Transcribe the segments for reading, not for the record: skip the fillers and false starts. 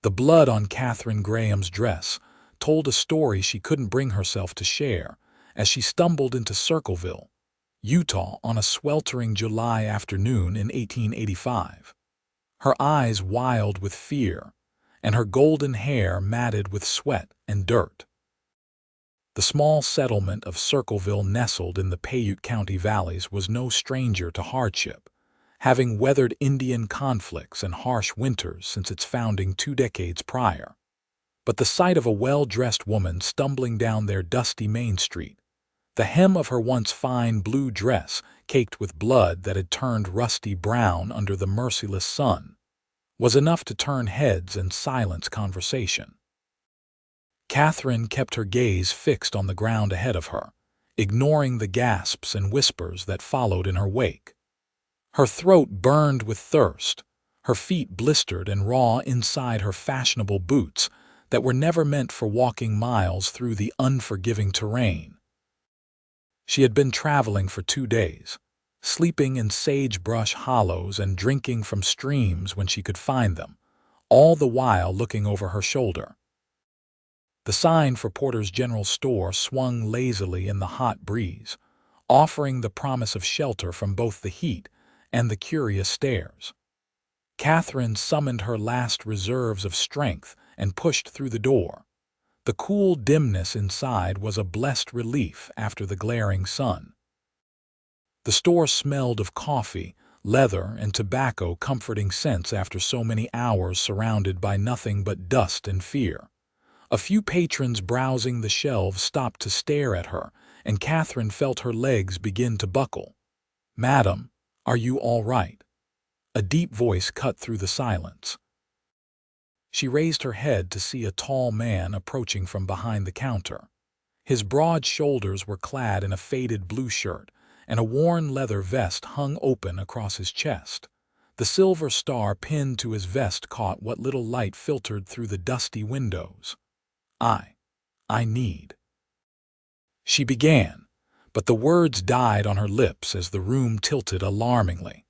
The blood on Katherine Graham's dress told a story she couldn't bring herself to share as she stumbled into Circleville, Utah on a sweltering July afternoon in 1885. Her eyes wild with fear and her golden hair matted with sweat and dirt. The small settlement of Circleville, nestled in the Paiute County valleys, was no stranger to hardship, having weathered Indian conflicts and harsh winters since its founding 2 decades prior. But the sight of a well-dressed woman stumbling down their dusty main street, the hem of her once fine blue dress caked with blood that had turned rusty brown under the merciless sun, was enough to turn heads and silence conversation. Katherine kept her gaze fixed on the ground ahead of her, ignoring the gasps and whispers that followed in her wake. Her throat burned with thirst, her feet blistered and raw inside her fashionable boots that were never meant for walking miles through the unforgiving terrain. She had been traveling for 2 days, sleeping in sagebrush hollows and drinking from streams when she could find them, all the while looking over her shoulder. The sign for Porter's General Store swung lazily in the hot breeze, offering the promise of shelter from both the heat and the curious stares. Katherine summoned her last reserves of strength and pushed through the door. The cool dimness inside was a blessed relief after the glaring sun. The store smelled of coffee, leather, and tobacco, comforting scents after so many hours surrounded by nothing but dust and fear. A few patrons browsing the shelves stopped to stare at her, and Katherine felt her legs begin to buckle. "Madam, are you all right?" A deep voice cut through the silence. She raised her head to see a tall man approaching from behind the counter. His broad shoulders were clad in a faded blue shirt, and a worn leather vest hung open across his chest. The silver star pinned to his vest caught what little light filtered through the dusty windows. I need," she began, but the words died on her lips as the room tilted alarmingly.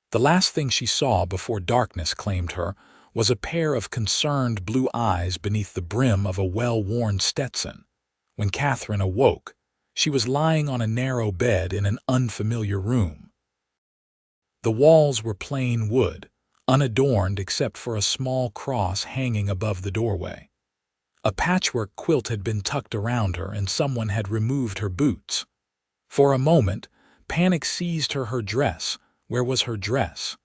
The last thing she saw before darkness claimed her was a pair of concerned blue eyes beneath the brim of a well-worn Stetson. When Katherine awoke, she was lying on a narrow bed in an unfamiliar room. The walls were plain wood, unadorned except for a small cross hanging above the doorway. A patchwork quilt had been tucked around her, and someone had removed her boots. For a moment, panic seized her dress. Where was her dress?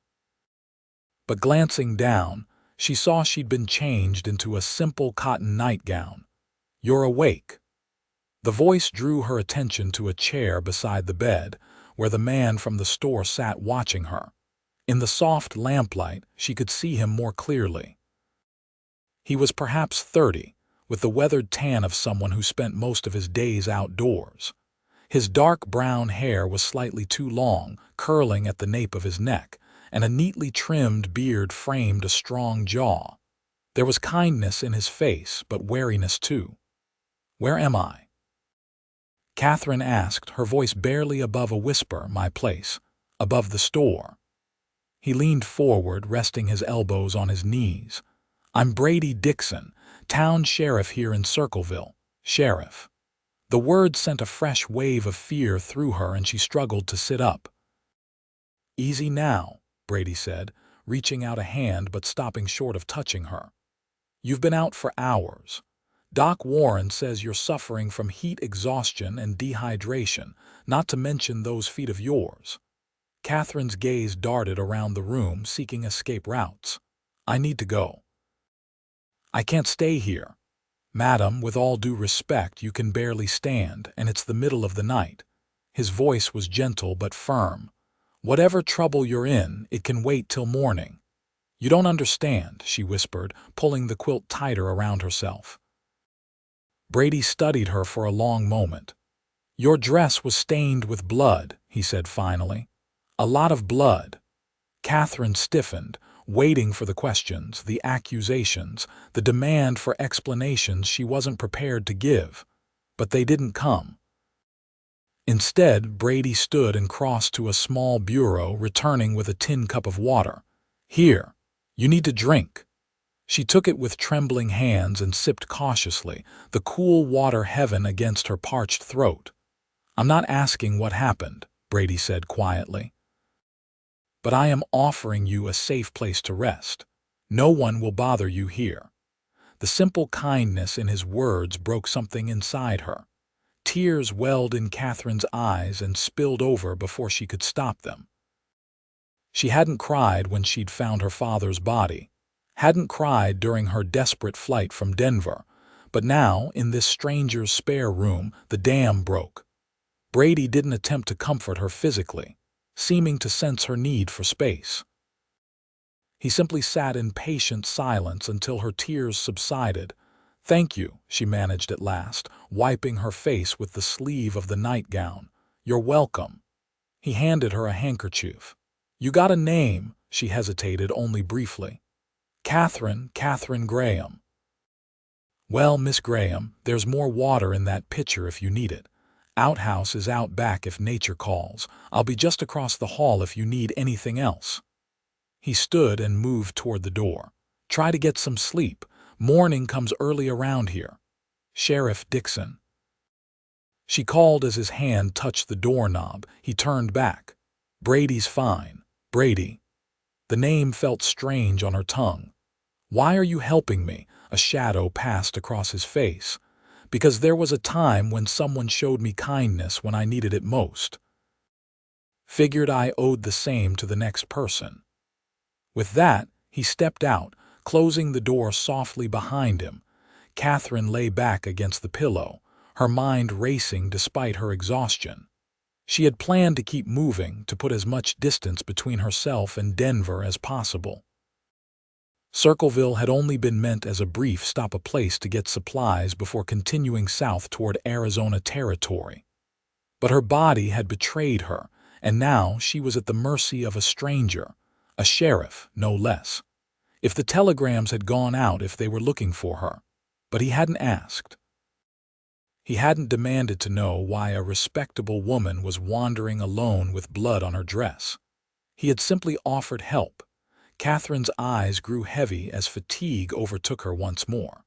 But glancing down, she saw she'd been changed into a simple cotton nightgown. "You're awake." The voice drew her attention to a chair beside the bed, where the man from the store sat watching her. In the soft lamplight, she could see him more clearly. He was perhaps 30, with the weathered tan of someone who spent most of his days outdoors. His dark brown hair was slightly too long, curling at the nape of his neck, and a neatly trimmed beard framed a strong jaw. There was kindness in his face, but wariness too. "Where am I?" Katherine asked, her voice barely above a whisper. "My place, above the store." He leaned forward, resting his elbows on his knees. "I'm Brady Dixon, town sheriff here in Circleville, sheriff." The word sent a fresh wave of fear through her, and she struggled to sit up. "Easy now," Brady said, reaching out a hand but stopping short of touching her. "You've been out for hours. Doc Warren says you're suffering from heat exhaustion and dehydration, not to mention those feet of yours." Katherine's gaze darted around the room, seeking escape routes. "I need to go." "I can't stay here." "Madam, with all due respect, you can barely stand, and it's the middle of the night." His voice was gentle but firm. "Whatever trouble you're in, it can wait till morning." "You don't understand," she whispered, pulling the quilt tighter around herself. Brady studied her for a long moment. "Your dress was stained with blood," he said finally. "A lot of blood." Katherine stiffened, waiting for the questions, the accusations, the demand for explanations she wasn't prepared to give. But they didn't come. Instead, Brady stood and crossed to a small bureau, returning with a tin cup of water. "Here, you need to drink." She took it with trembling hands and sipped cautiously, the cool water heaven against her parched throat. "I'm not asking what happened," Brady said quietly. "But I am offering you a safe place to rest. No one will bother you here." The simple kindness in his words broke something inside her. Tears welled in Catherine's eyes and spilled over before she could stop them. She hadn't cried when she'd found her father's body, hadn't cried during her desperate flight from Denver, but now, in this stranger's spare room, the dam broke. Brady didn't attempt to comfort her physically, seeming to sense her need for space. He simply sat in patient silence until her tears subsided. "Thank you," she managed at last, wiping her face with the sleeve of the nightgown. "You're welcome." He handed her a handkerchief. "You got a name?" She hesitated only briefly. Katherine Graham." "Well, Miss Graham, there's more water in that pitcher if you need it. Outhouse is out back if nature calls. I'll be just across the hall if you need anything else." He stood and moved toward the door. "Try to get some sleep. Morning comes early around here. Sheriff Dixon." She called as his hand touched the doorknob. He turned back. "Brady's fine. Brady." The name felt strange on her tongue. "Why are you helping me?" A shadow passed across his face. "Because there was a time when someone showed me kindness when I needed it most. Figured I owed the same to the next person." With that, he stepped out, closing the door softly behind him. Katherine lay back against the pillow, her mind racing despite her exhaustion. She had planned to keep moving, to put as much distance between herself and Denver as possible. Circleville had only been meant as a brief stop, a place to get supplies before continuing south toward Arizona territory. But her body had betrayed her, and now she was at the mercy of a stranger, a sheriff, no less. If the telegrams had gone out, if they were looking for her. But he hadn't asked. He hadn't demanded to know why a respectable woman was wandering alone with blood on her dress. He had simply offered help. Catherine's eyes grew heavy as fatigue overtook her once more.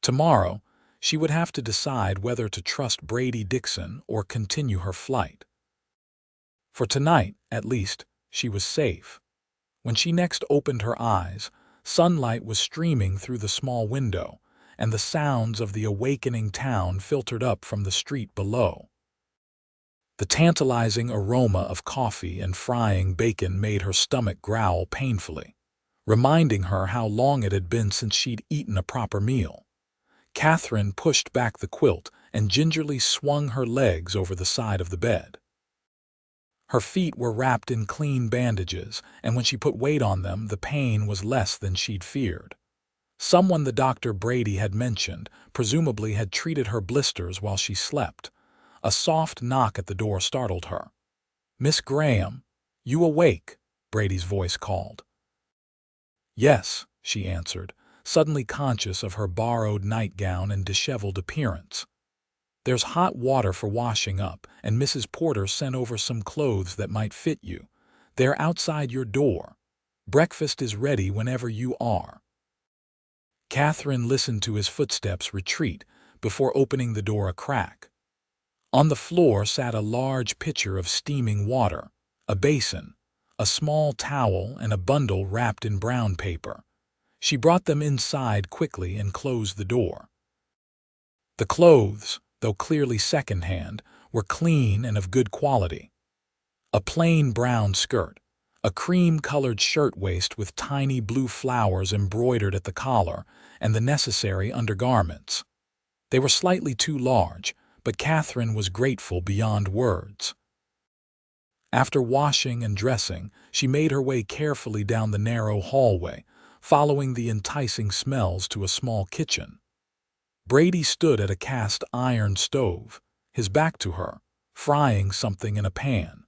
Tomorrow, she would have to decide whether to trust Brady Dixon or continue her flight. For tonight, at least, she was safe. When she next opened her eyes, sunlight was streaming through the small window, and the sounds of the awakening town filtered up from the street below. The tantalizing aroma of coffee and frying bacon made her stomach growl painfully, reminding her how long it had been since she'd eaten a proper meal. Katherine pushed back the quilt and gingerly swung her legs over the side of the bed. Her feet were wrapped in clean bandages, and when she put weight on them, the pain was less than she'd feared. Someone the Dr. Brady had mentioned presumably had treated her blisters while she slept. A soft knock at the door startled her. "Miss Graham, you awake?" Brady's voice called. "Yes," she answered, suddenly conscious of her borrowed nightgown and disheveled appearance. "There's hot water for washing up, and Mrs. Porter sent over some clothes that might fit you. They're outside your door. Breakfast is ready whenever you are." Katherine listened to his footsteps retreat before opening the door a crack. On the floor sat a large pitcher of steaming water, a basin, a small towel, and a bundle wrapped in brown paper. She brought them inside quickly and closed the door. The clothes, though clearly second-hand, were clean and of good quality. A plain brown skirt, a cream-colored shirtwaist with tiny blue flowers embroidered at the collar, and the necessary undergarments. They were slightly too large, but Katherine was grateful beyond words. After washing and dressing, she made her way carefully down the narrow hallway, following the enticing smells to a small kitchen. Brady stood at a cast-iron stove, his back to her, frying something in a pan.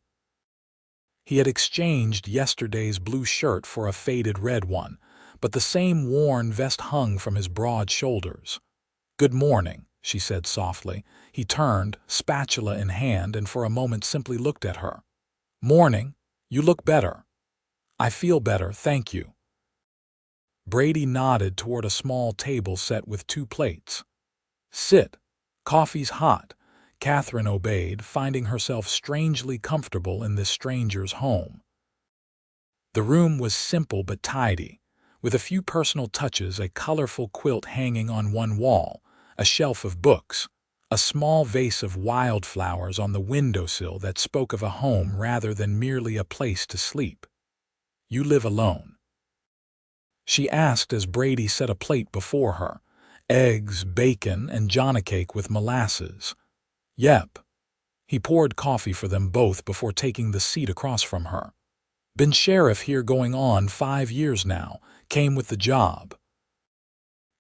He had exchanged yesterday's blue shirt for a faded red one, but the same worn vest hung from his broad shoulders. "Good morning," she said softly. He turned, spatula in hand, and for a moment simply looked at her. "Morning. You look better." "I feel better, thank you." Brady nodded toward a small table set with 2 plates. "Sit. Coffee's hot." Katherine obeyed, finding herself strangely comfortable in this stranger's home. The room was simple but tidy, with a few personal touches: a colorful quilt hanging on one wall, a shelf of books, a small vase of wildflowers on the windowsill that spoke of a home rather than merely a place to sleep. "You live alone?" she asked as Brady set a plate before her: eggs, bacon, and johnny cake with molasses. "Yep." He poured coffee for them both before taking the seat across from her. "Been sheriff here going on 5 years now. Came with the job."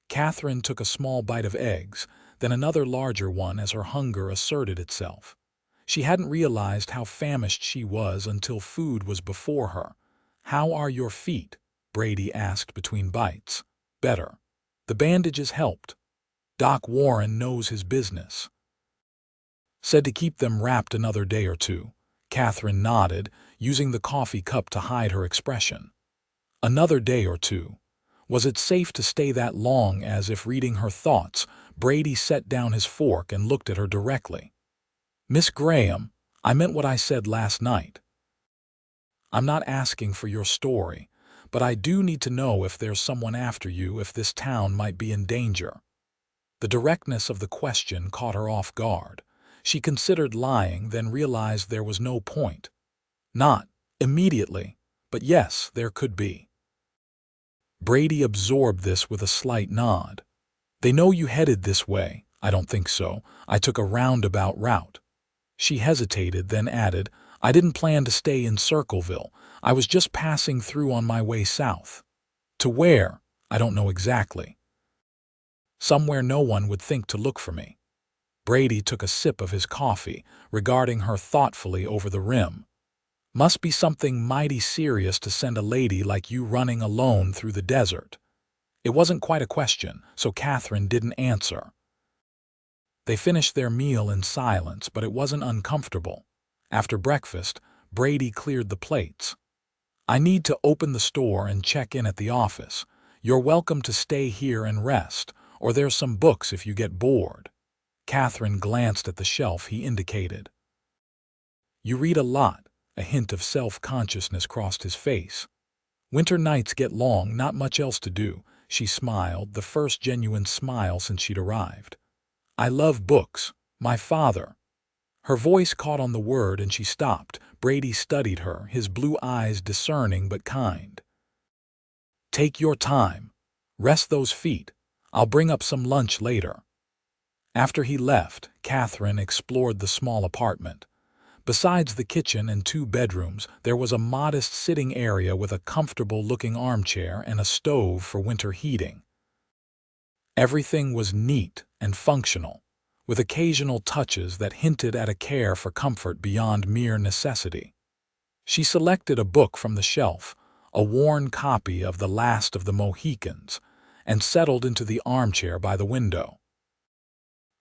Katherine took a small bite of eggs, then another larger one as her hunger asserted itself. She hadn't realized how famished she was until food was before her. "How are your feet?" Brady asked between bites. "Better. The bandages helped. Doc Warren knows his business. Said to keep them wrapped another day or 2. Katherine nodded, using the coffee cup to hide her expression. Another day or 2. Was it safe to stay that long? As if reading her thoughts, Brady set down his fork and looked at her directly. "Miss Graham, I meant what I said last night. I'm not asking for your story, but I do need to know if there's someone after you, if this town might be in danger." The directness of the question caught her off guard. She considered lying, then realized there was no point. Not immediately, but yes, there could be. Brady absorbed this with a slight nod. "They know you headed this way." "I don't think so. I took a roundabout route." She hesitated, then added, "I didn't plan to stay in Circleville. I was just passing through on my way south." "To where?" "I don't know exactly. Somewhere no one would think to look for me." Brady took a sip of his coffee, regarding her thoughtfully over the rim. "Must be something mighty serious to send a lady like you running alone through the desert." It wasn't quite a question, so Katherine didn't answer. They finished their meal in silence, but it wasn't uncomfortable. After breakfast, Brady cleared the plates. "I need to open the store and check in at the office. You're welcome to stay here and rest, or there's some books if you get bored." Katherine glanced at the shelf he indicated. "You read a lot." A hint of self-consciousness crossed his face. "Winter nights get long, not much else to do." She smiled, the first genuine smile since she'd arrived. "I love books. My father." Her voice caught on the word and she stopped. Brady studied her, his blue eyes discerning but kind. "Take your time. Rest those feet. I'll bring up some lunch later." After he left, Katherine explored the small apartment. Besides the kitchen and 2 bedrooms, there was a modest sitting area with a comfortable-looking armchair and a stove for winter heating. Everything was neat and functional, with occasional touches that hinted at a care for comfort beyond mere necessity. She selected a book from the shelf, a worn copy of The Last of the Mohicans, and settled into the armchair by the window.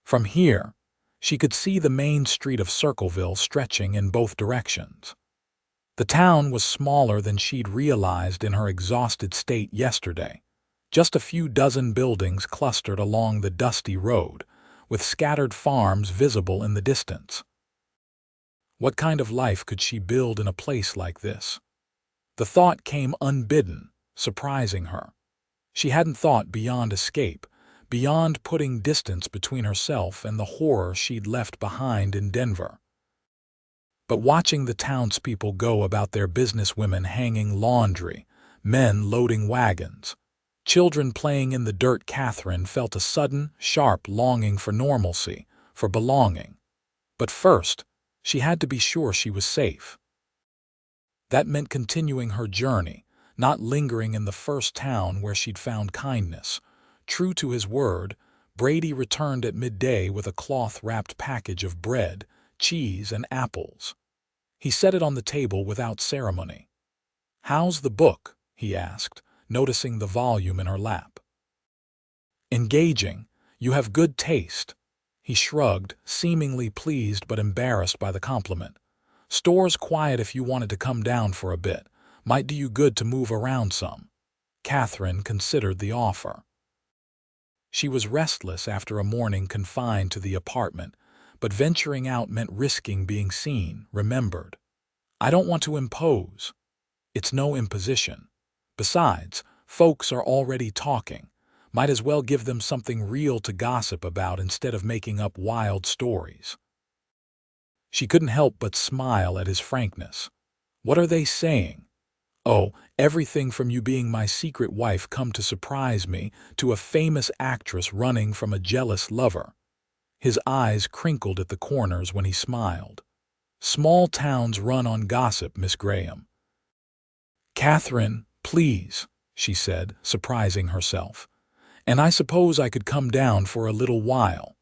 From here, she could see the main street of Circleville stretching in both directions. The town was smaller than she'd realized in her exhausted state yesterday. Just a few dozen buildings clustered along the dusty road, with scattered farms visible in the distance. What kind of life could she build in a place like this? The thought came unbidden, surprising her. She hadn't thought beyond escape, beyond putting distance between herself and the horror she'd left behind in Denver. But watching the townspeople go about their business, women hanging laundry, men loading wagons, children playing in the dirt, Katherine felt a sudden, sharp longing for normalcy, for belonging. But first, she had to be sure she was safe. That meant continuing her journey, not lingering in the first town where she'd found kindness. True to his word, Brady returned at midday with a cloth-wrapped package of bread, cheese, and apples. He set it on the table without ceremony. "How's the book?" he asked, noticing the volume in her lap. "Engaging. You have good taste." He shrugged, seemingly pleased but embarrassed by the compliment. "Store's quiet if you wanted to come down for a bit. Might do you good to move around some." Katherine considered the offer. She was restless after a morning confined to the apartment, but venturing out meant risking being seen, remembered. I don't want to impose. It's no imposition. Besides, folks are already talking. Might as well give them something real to gossip about instead of making up wild stories. She couldn't help but smile at his frankness. What are they saying? Oh, everything from you being my secret wife come to surprise me to a famous actress running from a jealous lover. His eyes crinkled at the corners when he smiled. Small towns run on gossip, Miss Graham. Katherine, please, she said, surprising herself. And I suppose I could come down for a little while.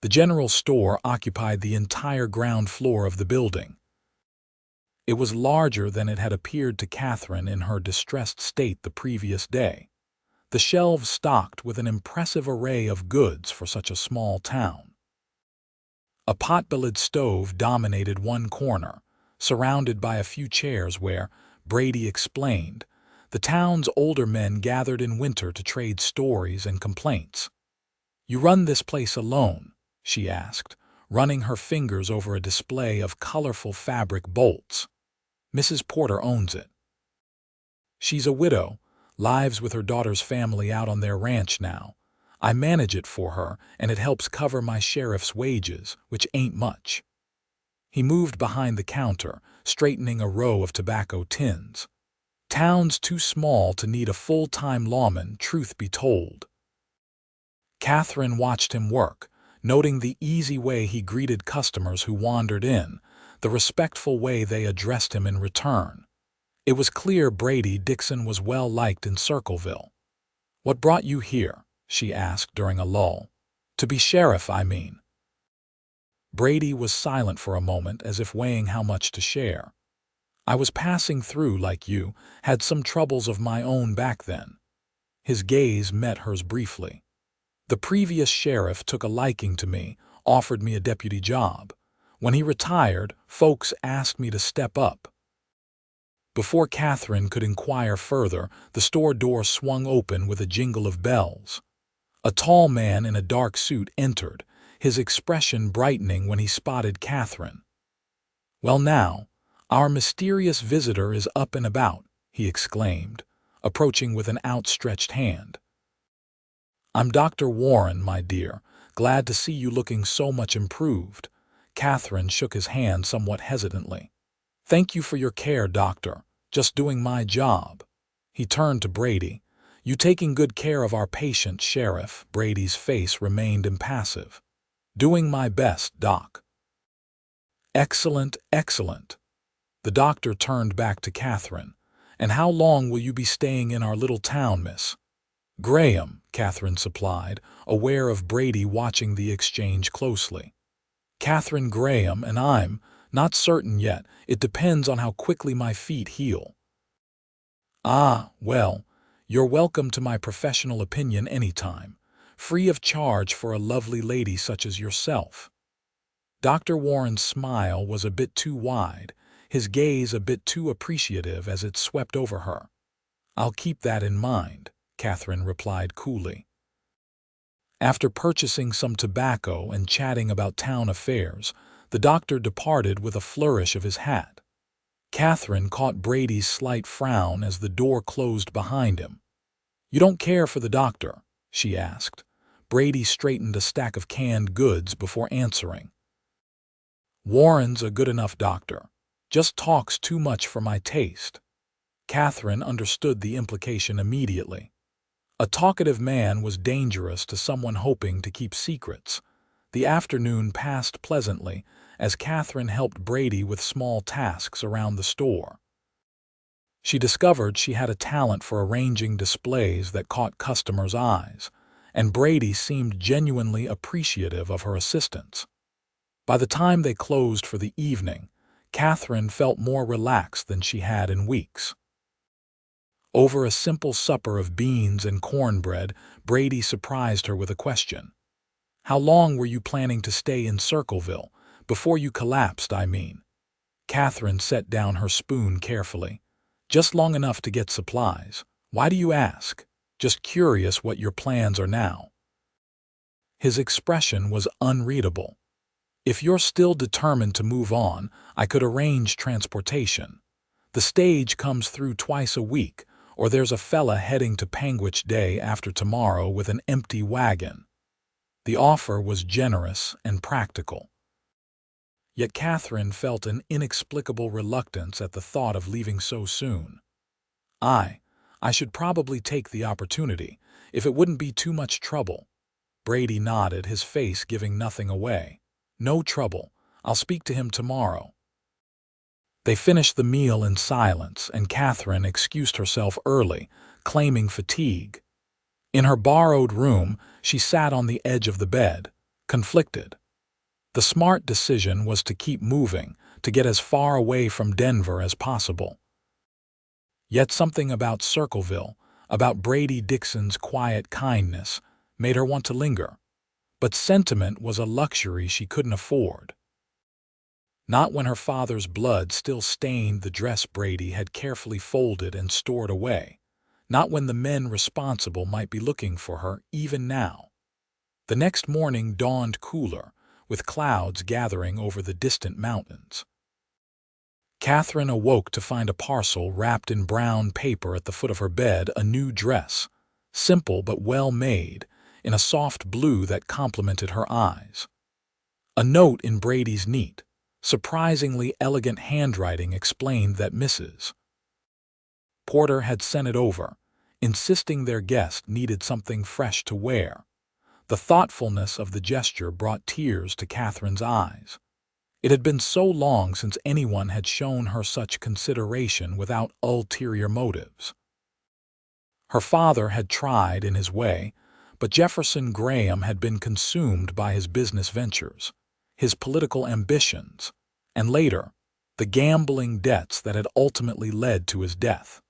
The general store occupied the entire ground floor of the building. It was larger than it had appeared to Katherine in her distressed state the previous day. The shelves stocked with an impressive array of goods for such a small town. A pot-bellied stove dominated one corner, surrounded by a few chairs where, Brady explained, the town's older men gathered in winter to trade stories and complaints. "You run this place alone?" she asked, running her fingers over a display of colorful fabric bolts. "Mrs. Porter owns it. She's a widow, lives with her daughter's family out on their ranch now. I manage it for her, and it helps cover my sheriff's wages, which ain't much." He moved behind the counter, straightening a row of tobacco tins. Town's too small to need a full-time lawman, truth be told. Katherine watched him work, noting the easy way he greeted customers who wandered in, the respectful way they addressed him in return. It was clear Brady Dixon was well liked in Circleville. "What brought you here?" she asked during a lull. "To be sheriff, I mean." Brady was silent for a moment, as if weighing how much to share. "I was passing through like you, had some troubles of my own back then." His gaze met hers briefly. "The previous sheriff took a liking to me, offered me a deputy job. When he retired, folks asked me to step up." Before Katherine could inquire further, the store door swung open with a jingle of bells. A tall man in a dark suit entered, his expression brightening when he spotted Katherine. "Well now, our mysterious visitor is up and about," he exclaimed, approaching with an outstretched hand. "I'm Dr. Warren, my dear. Glad to see you looking so much improved." Katherine shook his hand somewhat hesitantly. "Thank you for your care, doctor. Just doing my job." He turned to Brady. "You taking good care of our patient, Sheriff?" Brady's face remained impassive. "Doing my best, Doc." "Excellent, excellent." The doctor turned back to Katherine. "And how long will you be staying in our little town, Miss?" "Graham," Katherine supplied, aware of Brady watching the exchange closely. "Katherine Graham, and I'm not certain yet. It depends on how quickly my feet heal." "Ah, well, you're welcome to my professional opinion anytime. Free of charge for a lovely lady such as yourself." Dr. Warren's smile was a bit too wide, his gaze a bit too appreciative as it swept over her. "I'll keep that in mind," Katherine replied coolly. After purchasing some tobacco and chatting about town affairs, the doctor departed with a flourish of his hat. Katherine caught Brady's slight frown as the door closed behind him. "You don't care for the doctor?" she asked. Brady straightened a stack of canned goods before answering. "Warren's a good enough doctor. Just talks too much for my taste." Katherine understood the implication immediately. A talkative man was dangerous to someone hoping to keep secrets. The afternoon passed pleasantly as Katherine helped Brady with small tasks around the store. She discovered she had a talent for arranging displays that caught customers' eyes, and Brady seemed genuinely appreciative of her assistance. By the time they closed for the evening, Katherine felt more relaxed than she had in weeks. Over a simple supper of beans and cornbread, Brady surprised her with a question. "How long were you planning to stay in Circleville? Before you collapsed, I mean." Katherine set down her spoon carefully. "Just long enough to get supplies. Why do you ask? Just curious what your plans are now. His expression was unreadable. If you're still determined to move on, I could arrange transportation. The stage comes through twice a week, or there's a fella heading to Panguitch day after tomorrow with an empty wagon. The offer was generous and practical. Yet Katherine felt an inexplicable reluctance at the thought of leaving so soon. I should probably take the opportunity, if it wouldn't be too much trouble. Brady nodded, his face giving nothing away. No trouble. I'll speak to him tomorrow. They finished the meal in silence, and Katherine excused herself early, claiming fatigue. In her borrowed room, she sat on the edge of the bed, conflicted. The smart decision was to keep moving, to get as far away from Denver as possible. Yet something about Circleville, about Brady Dixon's quiet kindness, made her want to linger. But sentiment was a luxury she couldn't afford. Not when her father's blood still stained the dress Brady had carefully folded and stored away. Not when the men responsible might be looking for her even now. The next morning dawned cooler, with clouds gathering over the distant mountains. Katherine awoke to find a parcel wrapped in brown paper at the foot of her bed, a new dress, simple but well made, in a soft blue that complemented her eyes. A note in Brady's neat, surprisingly elegant handwriting explained that Mrs. Porter had sent it over, insisting their guest needed something fresh to wear. The thoughtfulness of the gesture brought tears to Katherine's eyes. It had been so long since anyone had shown her such consideration without ulterior motives. Her father had tried in his way, but Jefferson Graham had been consumed by his business ventures, his political ambitions, and later, the gambling debts that had ultimately led to his death.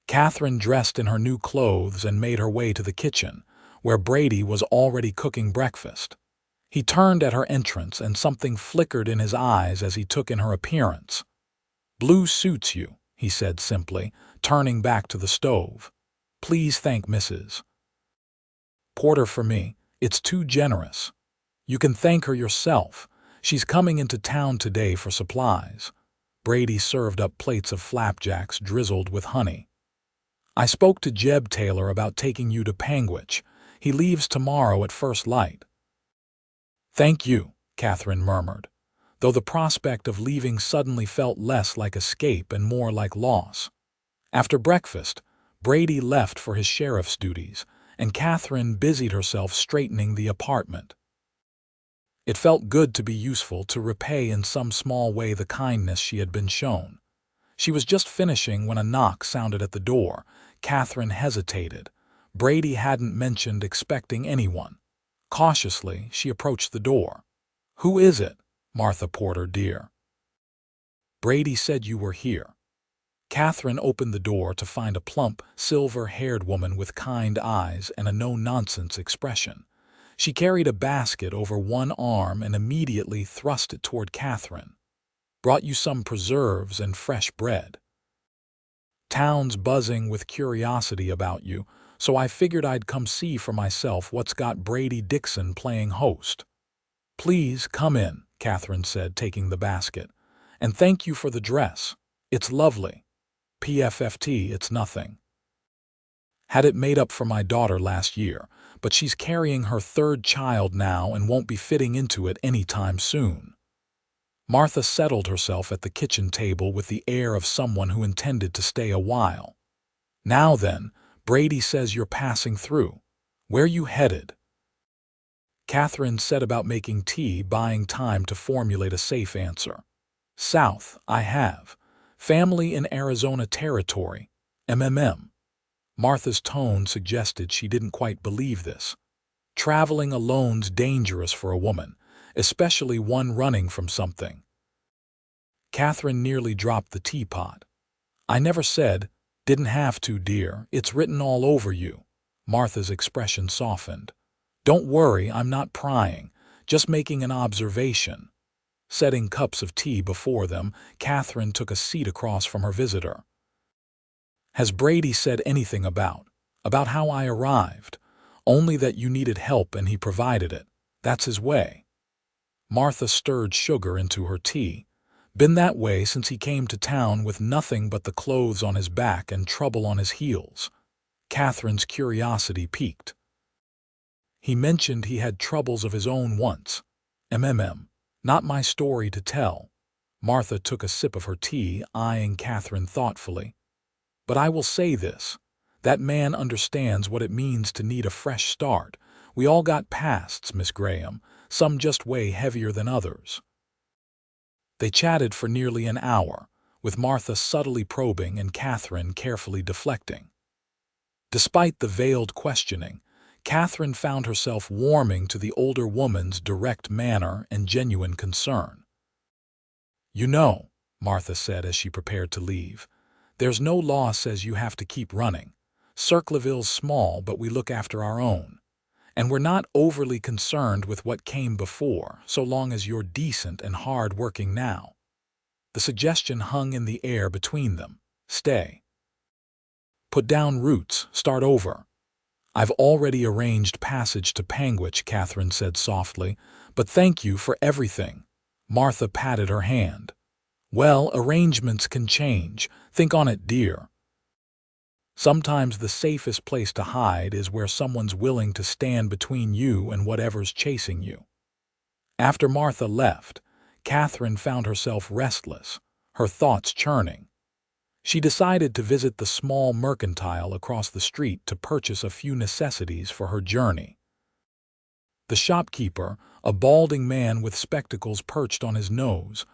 Katherine dressed in her new clothes and made her way to the kitchen, where Brady was already cooking breakfast. He turned at her entrance, and something flickered in his eyes as he took in her appearance. "Blue suits you," he said simply, turning back to the stove. "Please thank Mrs. Porter for me. It's too generous. You can thank her yourself. She's coming into town today for supplies." Brady served up plates of flapjacks drizzled with honey. "I spoke to Jeb Taylor about taking you to Panguitch. He leaves tomorrow at first light." "Thank you," Katherine murmured, though the prospect of leaving suddenly felt less like escape and more like loss. After breakfast, Brady left for his sheriff's duties, and Katherine busied herself straightening the apartment. It felt good to be useful, to repay in some small way the kindness she had been shown. She was just finishing when a knock sounded at the door. Katherine hesitated. Brady hadn't mentioned expecting anyone. Cautiously, she approached the door. "Who is it?" "Martha Porter, dear. Brady said you were here." Katherine opened the door to find a plump, silver-haired woman with kind eyes and a no-nonsense expression. She carried a basket over one arm and immediately thrust it toward Katherine. "Brought you some preserves and fresh bread. Town's buzzing with curiosity about you, so I figured I'd come see for myself what's got Brady Dixon playing host." "Please come in," Katherine said, taking the basket. "And thank you for the dress. It's lovely. PFFT, it's nothing. Had it made up for my daughter last year, but she's carrying her third child now and won't be fitting into it any time soon." Martha settled herself at the kitchen table with the air of someone who intended to stay a while. "Now then, Brady says you're passing through. Where you headed?" Katherine set about making tea, buying time to formulate a safe answer. "South, I have. Family in Arizona Territory. MMM." Martha's tone suggested she didn't quite believe this. Traveling alone's dangerous for a woman, especially one running from something. Katherine nearly dropped the teapot. "I never said, didn't have to, dear. It's written all over you." Martha's expression softened. "Don't worry, I'm not prying, just making an observation." Setting cups of tea before them, Katherine took a seat across from her visitor. Has Brady said anything about how I arrived? Only that you needed help and he provided it. That's his way. Martha stirred sugar into her tea. Been that way since he came to town with nothing but the clothes on his back and trouble on his heels. Catherine's curiosity piqued. He mentioned he had troubles of his own once. Not my story to tell. Martha took a sip of her tea, eyeing Catherine thoughtfully. But I will say this. That man understands what it means to need a fresh start. We all got pasts, Miss Graham, some just way heavier than others. They chatted for nearly an hour, with Martha subtly probing and Catherine carefully deflecting. Despite the veiled questioning, Catherine found herself warming to the older woman's direct manner and genuine concern. You know, Martha said as she prepared to leave, there's no law says you have to keep running. Circleville's small, but we look after our own. And we're not overly concerned with what came before, so long as you're decent and hard-working now. The suggestion hung in the air between them. Stay. Put down roots, start over. I've already arranged passage to Panguitch, Catherine said softly, but thank you for everything. Martha patted her hand. Well, arrangements can change. Think on it, dear. Sometimes the safest place to hide is where someone's willing to stand between you and whatever's chasing you. After Martha left, Catherine found herself restless, her thoughts churning. She decided to visit the small mercantile across the street to purchase a few necessities for her journey. The shopkeeper, a balding man with spectacles perched on his nose,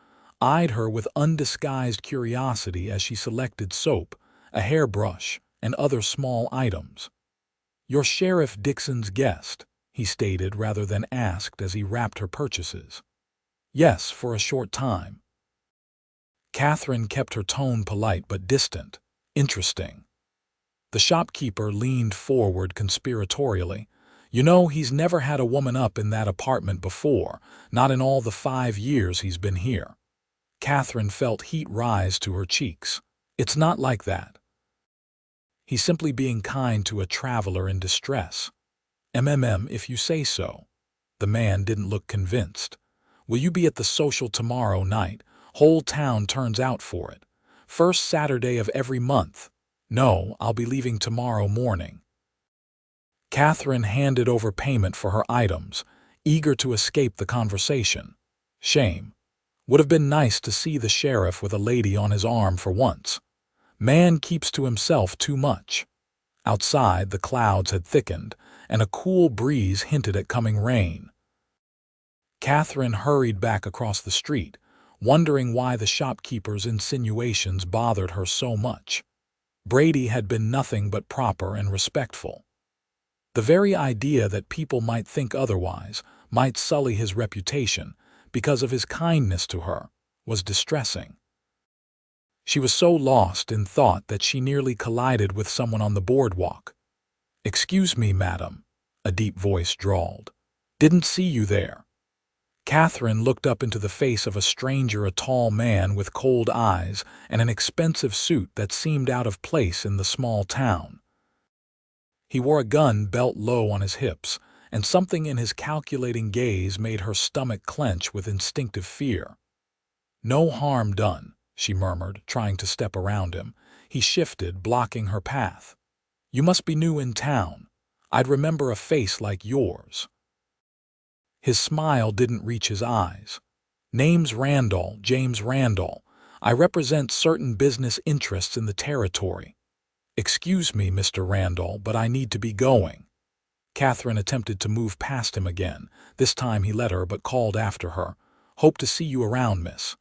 eyed her with undisguised curiosity as she selected soap, a hairbrush, and other small items. You're Sheriff Dixon's guest, he stated rather than asked as he wrapped her purchases. Yes, for a short time. Catherine kept her tone polite but distant. Interesting. The shopkeeper leaned forward conspiratorially. You know, he's never had a woman up in that apartment before, not in all the 5 years he's been here. Catherine felt heat rise to her cheeks. It's not like that. He's simply being kind to a traveler in distress. If you say so. The man didn't look convinced. Will you be at the social tomorrow night? Whole town turns out for it. First Saturday of every month. No, I'll be leaving tomorrow morning. Catherine handed over payment for her items, eager to escape the conversation. Shame. Would have been nice to see the sheriff with a lady on his arm for once. Man keeps to himself too much. Outside, the clouds had thickened, and a cool breeze hinted at coming rain. Catherine hurried back across the street, wondering why the shopkeeper's insinuations bothered her so much. Brady had been nothing but proper and respectful. The very idea that people might think otherwise, might sully his reputation, because of his kindness to her, was distressing. She was so lost in thought that she nearly collided with someone on the boardwalk. "Excuse me, madam," a deep voice drawled. "Didn't see you there." Catherine looked up into the face of a stranger, a tall man with cold eyes and an expensive suit that seemed out of place in the small town. He wore a gun belt low on his hips, and something in his calculating gaze made her stomach clench with instinctive fear. "No harm done," she murmured, trying to step around him. He shifted, blocking her path. "You must be new in town. I'd remember a face like yours." His smile didn't reach his eyes. "Name's Randall, James Randall. I represent certain business interests in the territory. Excuse me, Mr. Randall, but I need to be going." Catherine attempted to move past him again. This time he let her but called after her. "Hope to see you around, miss."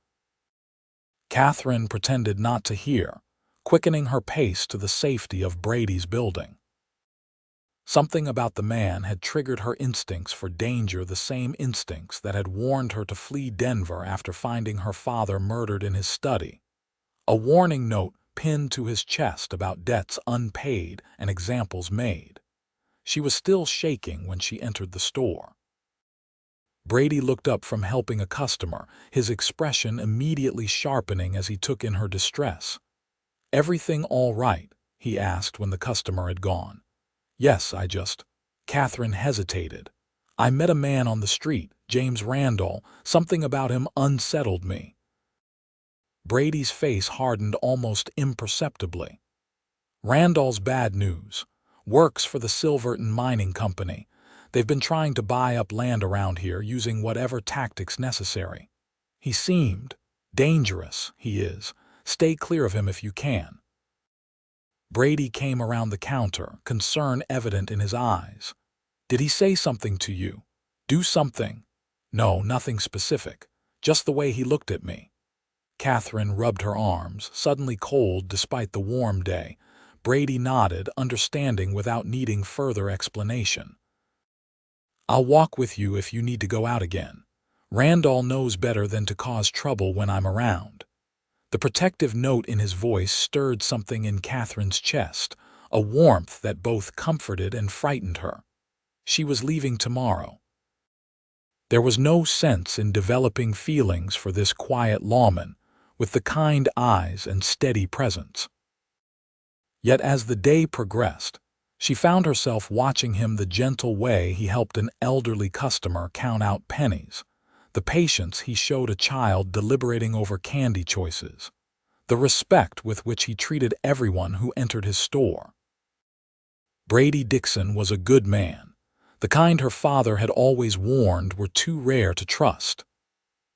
Catherine pretended not to hear, quickening her pace to the safety of Brady's building. Something about the man had triggered her instincts for danger, the same instincts that had warned her to flee Denver after finding her father murdered in his study. A warning note pinned to his chest about debts unpaid and examples made. She was still shaking when she entered the store. Brady looked up from helping a customer, his expression immediately sharpening as he took in her distress. "Everything all right?" he asked when the customer had gone. Yes, Katherine hesitated. I met a man on the street, James Randall. Something about him unsettled me. Brady's face hardened almost imperceptibly. Randall's bad news. Works for the Silverton Mining Company. They've been trying to buy up land around here using whatever tactics necessary. He seemed dangerous, he is. Stay clear of him if you can. Brady came around the counter, concern evident in his eyes. Did he say something to you? Do something? No, nothing specific. Just the way he looked at me. Katherine rubbed her arms, suddenly cold despite the warm day. Brady nodded, understanding without needing further explanation. I'll walk with you if you need to go out again. Randall knows better than to cause trouble when I'm around. The protective note in his voice stirred something in Katherine's chest, a warmth that both comforted and frightened her. She was leaving tomorrow. There was no sense in developing feelings for this quiet lawman, with the kind eyes and steady presence. Yet as the day progressed, she found herself watching him, the gentle way he helped an elderly customer count out pennies, the patience he showed a child deliberating over candy choices, the respect with which he treated everyone who entered his store. Brady Dixon was a good man, the kind her father had always warned were too rare to trust.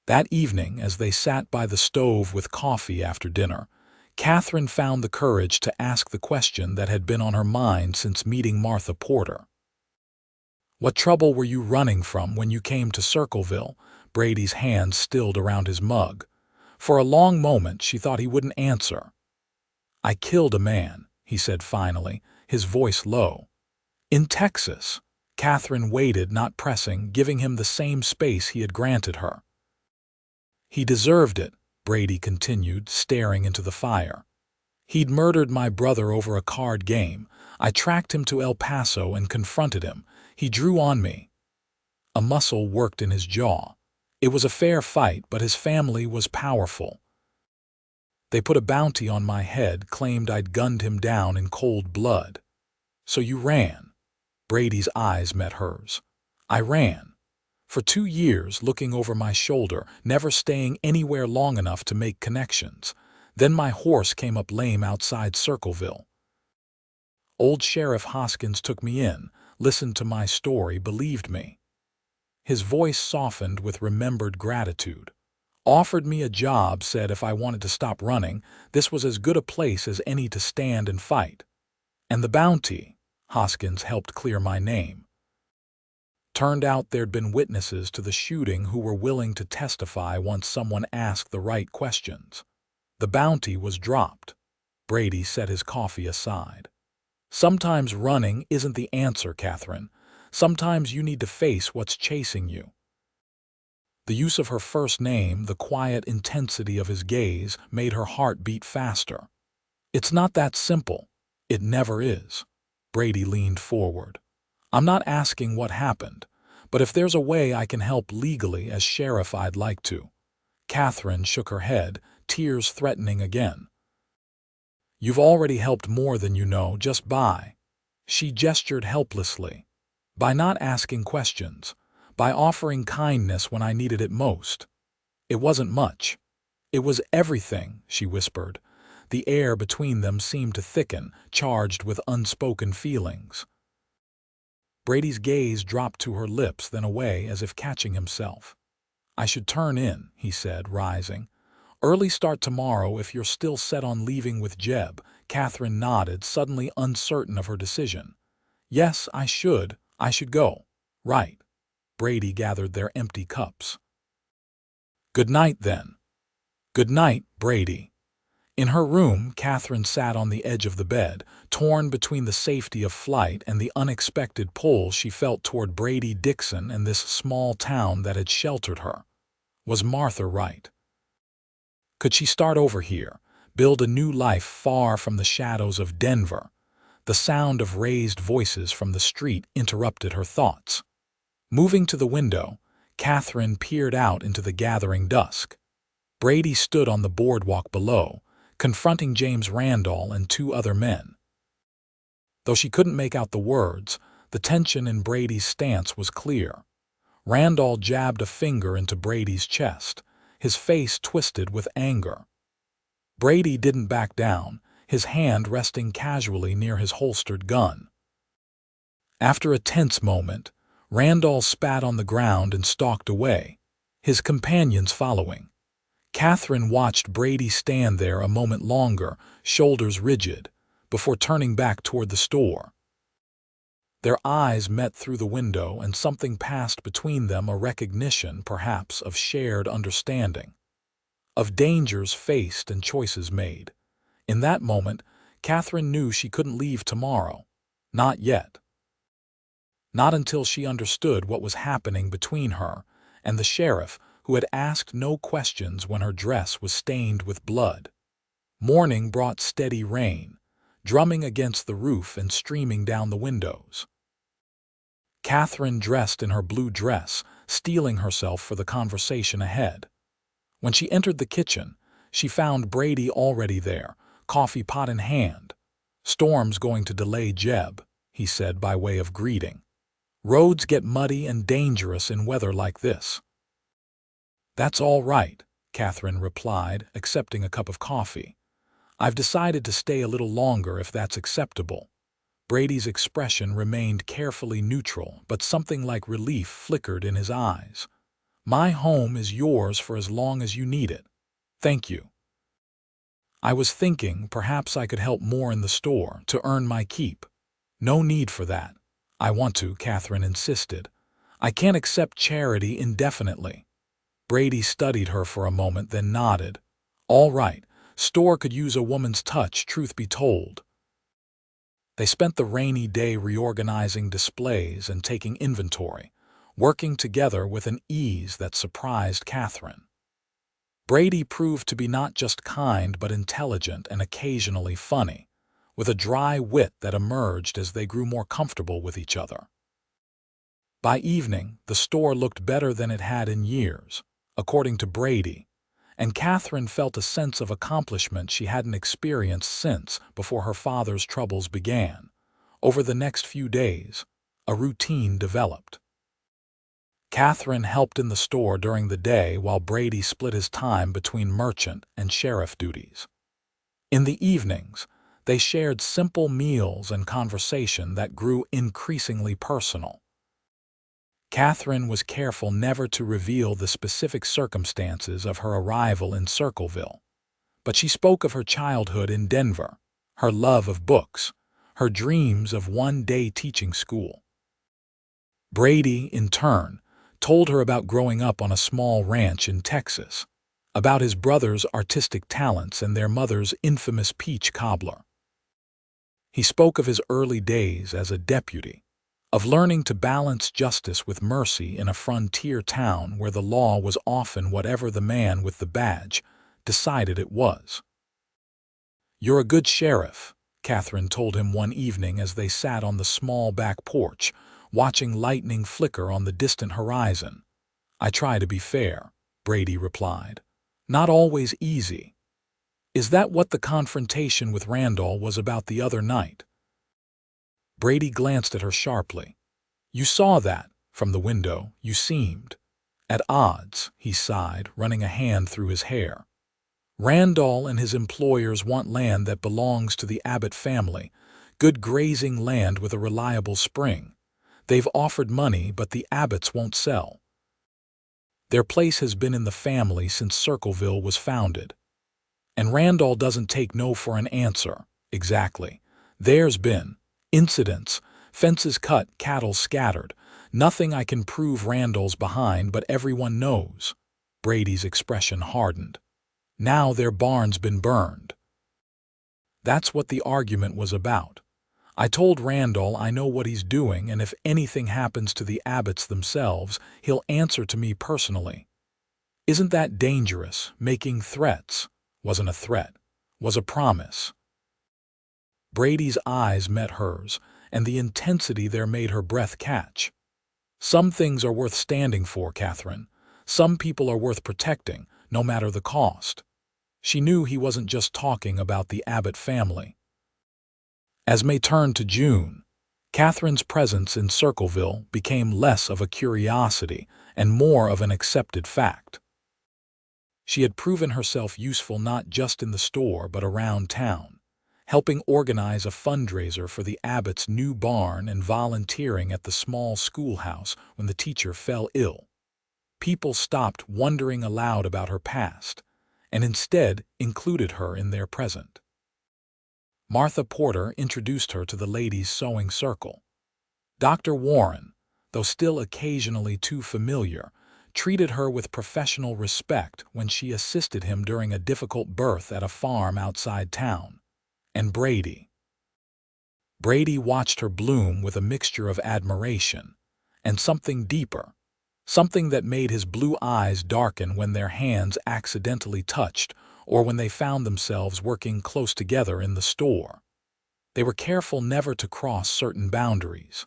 That evening, as they sat by the stove with coffee after dinner, Katherine found the courage to ask the question that had been on her mind since meeting Martha Porter. What trouble were you running from when you came to Circleville? Brady's hand stilled around his mug. For a long moment she thought he wouldn't answer. I killed a man, he said finally, his voice low. In Texas. Katherine waited, not pressing, giving him the same space he had granted her. He deserved it, Brady continued, staring into the fire. He'd murdered my brother over a card game. I tracked him to El Paso and confronted him. He drew on me. A muscle worked in his jaw. It was a fair fight, but his family was powerful. They put a bounty on my head, claimed I'd gunned him down in cold blood. So you ran. Brady's eyes met hers. I ran. For 2 years, looking over my shoulder, never staying anywhere long enough to make connections. Then my horse came up lame outside Circleville. Old Sheriff Hoskins took me in, listened to my story, believed me. His voice softened with remembered gratitude. Offered me a job, said if I wanted to stop running, this was as good a place as any to stand and fight. And the bounty, Hoskins helped clear my name. Turned out there'd been witnesses to the shooting who were willing to testify once someone asked the right questions. The bounty was dropped. Brady set his coffee aside. Sometimes running isn't the answer, Katherine. Sometimes you need to face what's chasing you. The use of her first name, the quiet intensity of his gaze, made her heart beat faster. It's not that simple. It never is. Brady leaned forward. I'm not asking what happened, but if there's a way I can help legally as sheriff, I'd like to. Katherine shook her head, tears threatening again. You've already helped more than you know, just by. She gestured helplessly. By not asking questions, by offering kindness when I needed it most. It wasn't much. It was everything, she whispered. The air between them seemed to thicken, charged with unspoken feelings. Brady's gaze dropped to her lips, then away as if catching himself. I should turn in, he said, rising. Early start tomorrow if you're still set on leaving with Jeb. Katherine nodded, suddenly uncertain of her decision. Yes, I should go. Right. Brady gathered their empty cups. Good night, then. Good night, Brady. In her room, Katherine sat on the edge of the bed, torn between the safety of flight and the unexpected pull she felt toward Brady Dixon and this small town that had sheltered her. Was Martha right? Could she start over here, build a new life far from the shadows of Denver? The sound of raised voices from the street interrupted her thoughts. Moving to the window, Katherine peered out into the gathering dusk. Brady stood on the boardwalk below, confronting James Randall and 2 other men. Though she couldn't make out the words, the tension in Brady's stance was clear. Randall jabbed a finger into Brady's chest, his face twisted with anger. Brady didn't back down, his hand resting casually near his holstered gun. After a tense moment, Randall spat on the ground and stalked away, his companions following. Katherine watched Brady stand there a moment longer, shoulders rigid, before turning back toward the store. Their eyes met through the window, and something passed between them, a recognition, perhaps, of shared understanding, of dangers faced and choices made. In that moment, Katherine knew she couldn't leave tomorrow. Not yet. Not until she understood what was happening between her and the sheriff, who had asked no questions when her dress was stained with blood. Morning brought steady rain, drumming against the roof and streaming down the windows. Katherine dressed in her blue dress, steeling herself for the conversation ahead. When she entered the kitchen, she found Brady already there, coffee pot in hand. "Storm's going to delay Jeb," he said by way of greeting. "Roads get muddy and dangerous in weather like this." "That's all right," Katherine replied, accepting a cup of coffee. "I've decided to stay a little longer if that's acceptable." Brady's expression remained carefully neutral, but something like relief flickered in his eyes. "My home is yours for as long as you need it. Thank you." "I was thinking perhaps I could help more in the store to earn my keep." "No need for that." "I want to," Katherine insisted. "I can't accept charity indefinitely." Brady studied her for a moment, then nodded. "All right, store could use a woman's touch, truth be told." They spent the rainy day reorganizing displays and taking inventory, working together with an ease that surprised Katherine. Brady proved to be not just kind but intelligent and occasionally funny, with a dry wit that emerged as they grew more comfortable with each other. By evening, the store looked better than it had in years, according to Brady, and Katherine felt a sense of accomplishment she hadn't experienced since before her father's troubles began. Over the next few days, a routine developed. Katherine helped in the store during the day while Brady split his time between merchant and sheriff duties. In the evenings, they shared simple meals and conversation that grew increasingly personal. Katherine was careful never to reveal the specific circumstances of her arrival in Circleville, but she spoke of her childhood in Denver, her love of books, her dreams of one-day teaching school. Brady, in turn, told her about growing up on a small ranch in Texas, about his brother's artistic talents and their mother's infamous peach cobbler. He spoke of his early days as a deputy, of learning to balance justice with mercy in a frontier town where the law was often whatever the man with the badge decided it was. "You're a good sheriff," Katherine told him one evening as they sat on the small back porch, watching lightning flicker on the distant horizon. "I try to be fair," Brady replied. "Not always easy." "Is that what the confrontation with Randall was about the other night?" Brady glanced at her sharply. "You saw that, from the window. You seemed at odds," he sighed, running a hand through his hair. "Randall and his employers want land that belongs to the Abbott family, good grazing land with a reliable spring. They've offered money, but the Abbotts won't sell. Their place has been in the family since Circleville was founded. And Randall doesn't take no for an answer." "Exactly. There's been incidents, fences cut, cattle scattered. Nothing I can prove Randall's behind, but everyone knows." Brady's expression hardened. "Now their barn's been burned." "That's what the argument was about. I told Randall I know what he's doing, and if anything happens to the Abbotts themselves, he'll answer to me personally." "Isn't that dangerous, making threats?" "Wasn't a threat. Was a promise." Brady's eyes met hers, and the intensity there made her breath catch. "Some things are worth standing for, Katherine. Some people are worth protecting, no matter the cost." She knew he wasn't just talking about the Abbott family. As May turned to June, Catherine's presence in Circleville became less of a curiosity and more of an accepted fact. She had proven herself useful not just in the store but around town, helping organize a fundraiser for the Abbott's new barn and volunteering at the small schoolhouse when the teacher fell ill. People stopped wondering aloud about her past, and instead included her in their present. Martha Porter introduced her to the ladies' sewing circle. Dr. Warren, though still occasionally too familiar, treated her with professional respect when she assisted him during a difficult birth at a farm outside town. And Brady watched her bloom with a mixture of admiration and something deeper, something that made his blue eyes darken when their hands accidentally touched or when they found themselves working close together in the store. They were careful never to cross certain boundaries.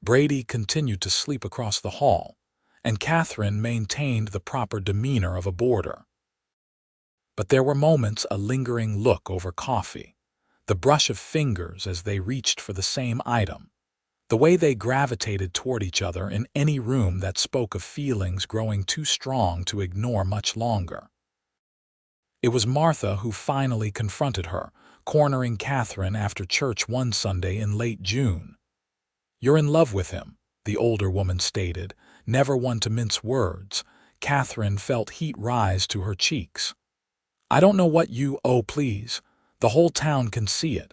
Brady continued to sleep across the hall, and Katherine maintained the proper demeanor of a boarder. But there were moments, a lingering look over coffee, the brush of fingers as they reached for the same item, the way they gravitated toward each other in any room that spoke of feelings growing too strong to ignore much longer. It was Martha who finally confronted her, cornering Katherine after church one Sunday in late June. "You're in love with him," the older woman stated, never one to mince words. Katherine felt heat rise to her cheeks. "I don't know what you— oh, please. The whole town can see it.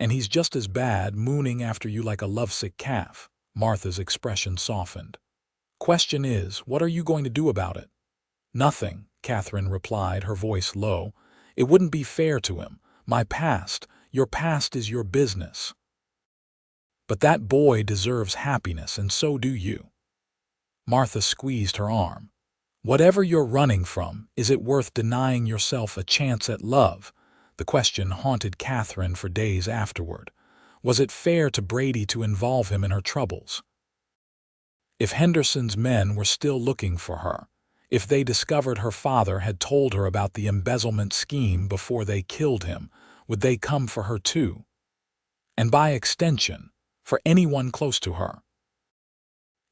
And he's just as bad, mooning after you like a lovesick calf." Martha's expression softened. "Question is, what are you going to do about it?" "Nothing," Katherine replied, her voice low. "It wouldn't be fair to him. My past, your past is your business. But that boy deserves happiness, and so do you." Martha squeezed her arm. "Whatever you're running from, is it worth denying yourself a chance at love?" The question haunted Katherine for days afterward. Was it fair to Brady to involve him in her troubles? If Henderson's men were still looking for her, if they discovered her father had told her about the embezzlement scheme before they killed him, would they come for her too? And by extension, for anyone close to her.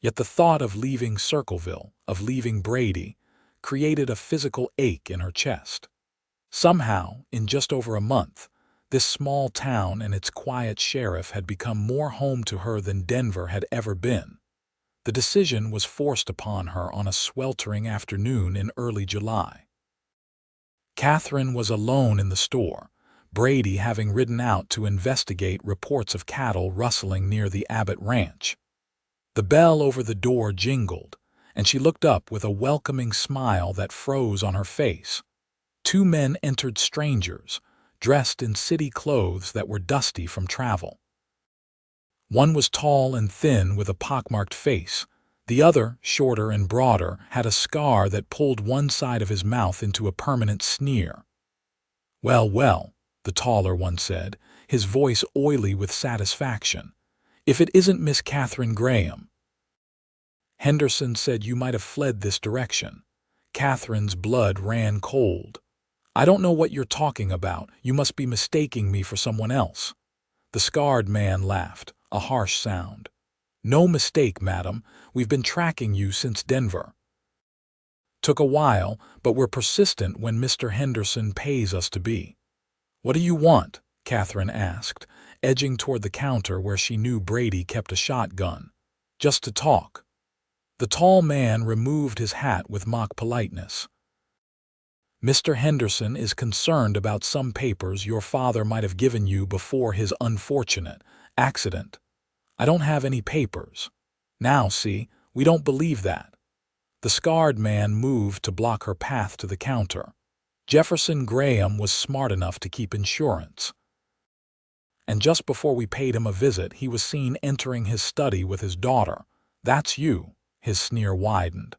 Yet the thought of leaving Circleville, of leaving Brady, created a physical ache in her chest. Somehow, in just over a month, this small town and its quiet sheriff had become more home to her than Denver had ever been. The decision was forced upon her on a sweltering afternoon in early July. Katherine was alone in the store, Brady having ridden out to investigate reports of cattle rustling near the Abbott ranch. The bell over the door jingled, and she looked up with a welcoming smile that froze on her face. Two men entered, strangers, dressed in city clothes that were dusty from travel. One was tall and thin with a pockmarked face. The other, shorter and broader, had a scar that pulled one side of his mouth into a permanent sneer. "Well, well," the taller one said, his voice oily with satisfaction. "If it isn't Miss Katherine Graham." "Henderson said you might have fled this direction." Katherine's blood ran cold. "I don't know what you're talking about. You must be mistaking me for someone else." The scarred man laughed, a harsh sound. "No mistake, madam. We've been tracking you since Denver. Took a while, but we're persistent when Mr. Henderson pays us to be." "What do you want?" Katherine asked, edging toward the counter where she knew Brady kept a shotgun. "Just to talk." The tall man removed his hat with mock politeness. "Mr. Henderson is concerned about some papers your father might have given you before his unfortunate accident." "I don't have any papers." "Now, see, we don't believe that." The scarred man moved to block her path to the counter. "Jefferson Graham was smart enough to keep insurance. And just before we paid him a visit, he was seen entering his study with his daughter. That's you." His sneer widened.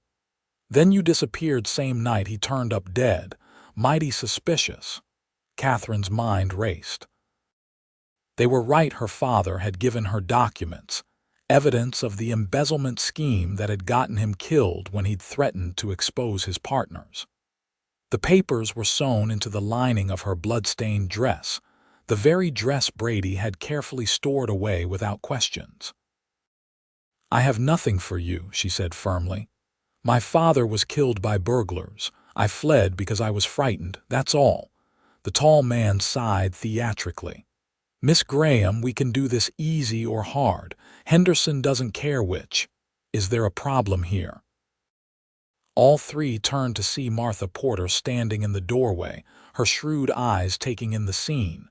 "Then you disappeared same night he turned up dead. Mighty suspicious." Katherine's mind raced. They were right, her father had given her documents, evidence of the embezzlement scheme that had gotten him killed when he'd threatened to expose his partners. The papers were sewn into the lining of her blood-stained dress, the very dress Brady had carefully stored away without questions. "I have nothing for you," she said firmly. "My father was killed by burglars. I fled because I was frightened, that's all." The tall man sighed theatrically. "Miss Graham, we can do this easy or hard. Henderson doesn't care which. Is there a problem here?" All three turned to see Martha Porter standing in the doorway, her shrewd eyes taking in the scene.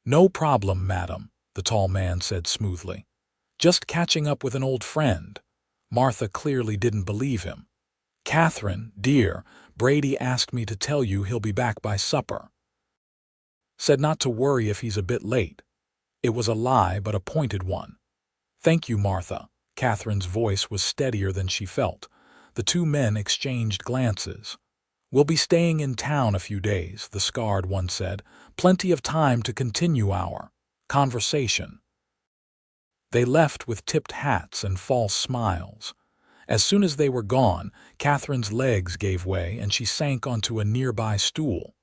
"No problem, madam," the tall man said smoothly. "Just catching up with an old friend." Martha clearly didn't believe him. "Katherine, dear, Brady asked me to tell you he'll be back by supper. Said not to worry if he's a bit late." It was a lie, but a pointed one. "Thank you, Martha." Katherine's voice was steadier than she felt. The two men exchanged glances. "We'll be staying in town a few days," the scarred one said. "Plenty of time to continue our conversation." They left with tipped hats and false smiles. As soon as they were gone, Katherine's legs gave way and she sank onto a nearby stool.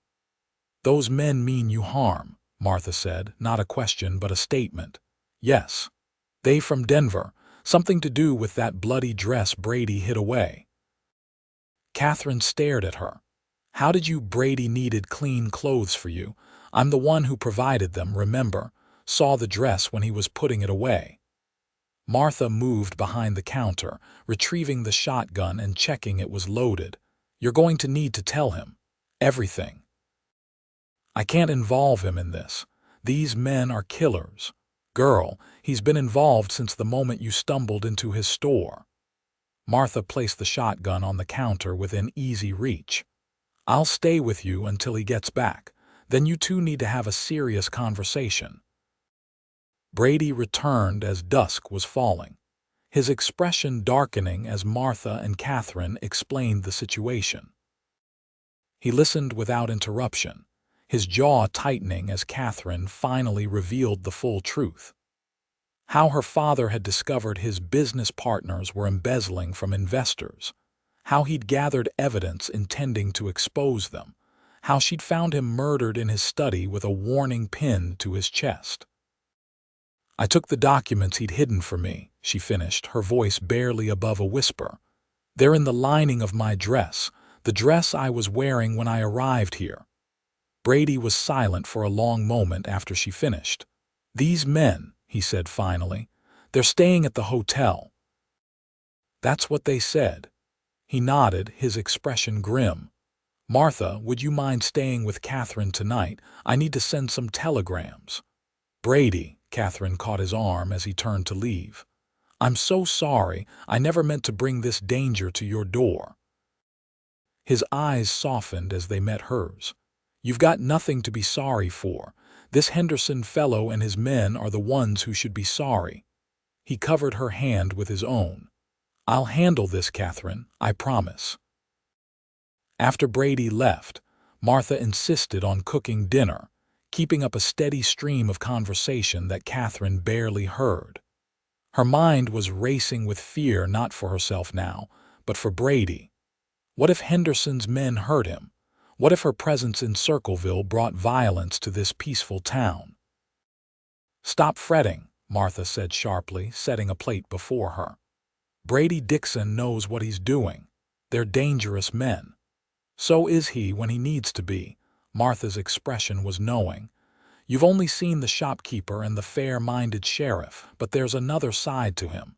"Those men mean you harm," Martha said, not a question but a statement. "Yes. They from Denver. Something to do with that bloody dress Brady hid away." Katherine stared at her. "How did you? Brady needed clean clothes for you. I'm the one who provided them, remember? Saw the dress when he was putting it away." Martha moved behind the counter, retrieving the shotgun and checking it was loaded. "You're going to need to tell him everything. I can't involve him in this. These men are killers. Girl, he's been involved since the moment you stumbled into his store." Martha placed the shotgun on the counter within easy reach. "I'll stay with you until he gets back. Then you two need to have a serious conversation." Brady returned as dusk was falling, his expression darkening as Martha and Katherine explained the situation. He listened without interruption, his jaw tightening as Katherine finally revealed the full truth. How her father had discovered his business partners were embezzling from investors. How he'd gathered evidence intending to expose them. How she'd found him murdered in his study with a warning pinned to his chest. "I took the documents he'd hidden for me," she finished, her voice barely above a whisper. "They're in the lining of my dress, the dress I was wearing when I arrived here." Brady was silent for a long moment after she finished. "These men," he said finally, "they're staying at the hotel." "That's what they said." He nodded, his expression grim. "Martha, would you mind staying with Katherine tonight? I need to send some telegrams." "Brady," Katherine caught his arm as he turned to leave. "I'm so sorry. I never meant to bring this danger to your door." His eyes softened as they met hers. "You've got nothing to be sorry for. This Henderson fellow and his men are the ones who should be sorry." He covered her hand with his own. "I'll handle this, Katherine, I promise." After Brady left, Martha insisted on cooking dinner, keeping up a steady stream of conversation that Katherine barely heard. Her mind was racing with fear, not for herself now, but for Brady. What if Henderson's men hurt him? What if her presence in Circleville brought violence to this peaceful town? "Stop fretting," Martha said sharply, setting a plate before her. "Brady Dixon knows what he's doing. They're dangerous men." "So is he when he needs to be." Martha's expression was knowing. "You've only seen the shopkeeper and the fair-minded sheriff, but there's another side to him.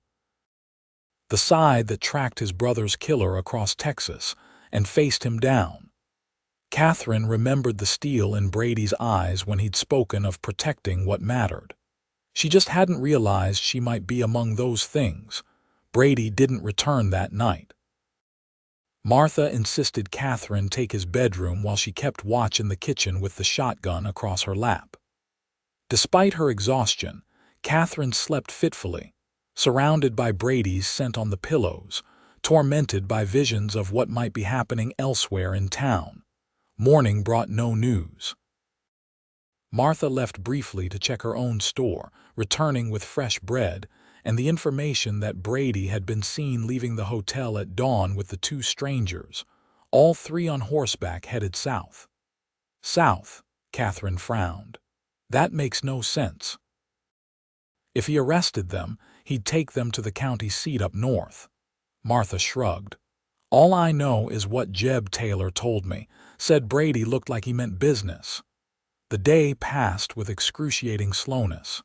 The side that tracked his brother's killer across Texas and faced him down." Katherine remembered the steel in Brady's eyes when he'd spoken of protecting what mattered. She just hadn't realized she might be among those things. Brady didn't return that night. Martha insisted Katherine take his bedroom while she kept watch in the kitchen with the shotgun across her lap. Despite her exhaustion, Katherine slept fitfully, surrounded by Brady's scent on the pillows, tormented by visions of what might be happening elsewhere in town. Morning brought no news. Martha left briefly to check her own store, returning with fresh bread and the information that Brady had been seen leaving the hotel at dawn with the two strangers, all three on horseback headed south. "South," Katherine frowned. That makes no sense. If he arrested them, he'd take them to the county seat up north. Martha shrugged. All I know is what Jeb Taylor told me, said Brady looked like he meant business. The day passed with excruciating slowness.